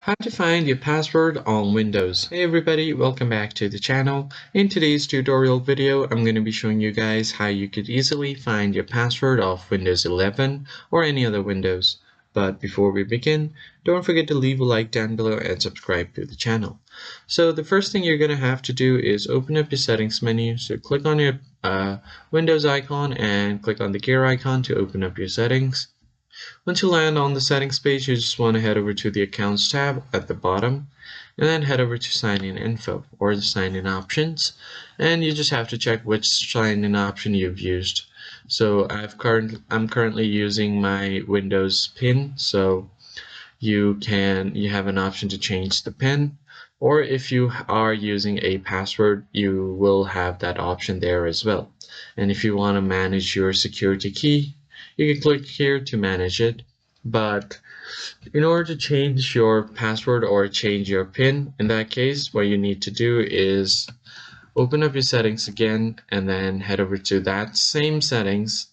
How to find your password on Windows. Hey everybody, welcome back to the channel. In today's tutorial video, I'm going to be showing you guys how you could easily find your password of Windows 11 or any other Windows. But before we begin, don't forget to leave a like down below and subscribe to the channel. So the first thing you're going to have to do is open up your settings menu. So click on your Windows icon and click on the gear icon to open up your settings. Once you land on the settings page, you just want to head over to the accounts tab at the bottom and then head over to sign in info or the sign in options, and you just have to check which sign in option you've used. So I'm currently using my Windows PIN, so you have an option to change the PIN, or if you are using a password, you will have that option there as well. And if you want to manage your security key, you can click here to manage it. But in order to change your password or change your PIN, in that case, what you need to do is open up your settings again and then head over to that same settings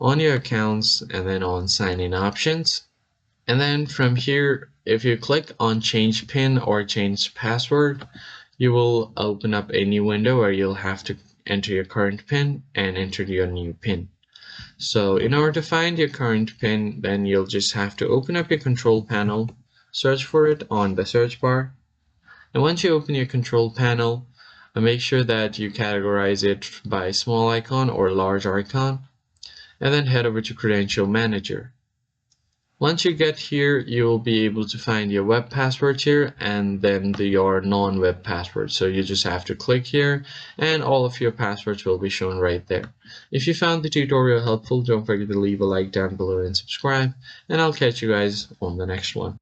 on your accounts and then on sign in options. And then from here, if you click on change PIN or change password, you will open up a new window where you'll have to enter your current PIN and enter your new PIN. So in order to find your current PIN, then you'll just have to open up your control panel, search for it on the search bar. And once you open your control panel, make sure that you categorize it by small icon or large icon, and then head over to Credential Manager. Once you get here, you will be able to find your web password here and then your non-web password. So you just have to click here and all of your passwords will be shown right there. If you found the tutorial helpful, don't forget to leave a like down below and subscribe, and I'll catch you guys on the next one.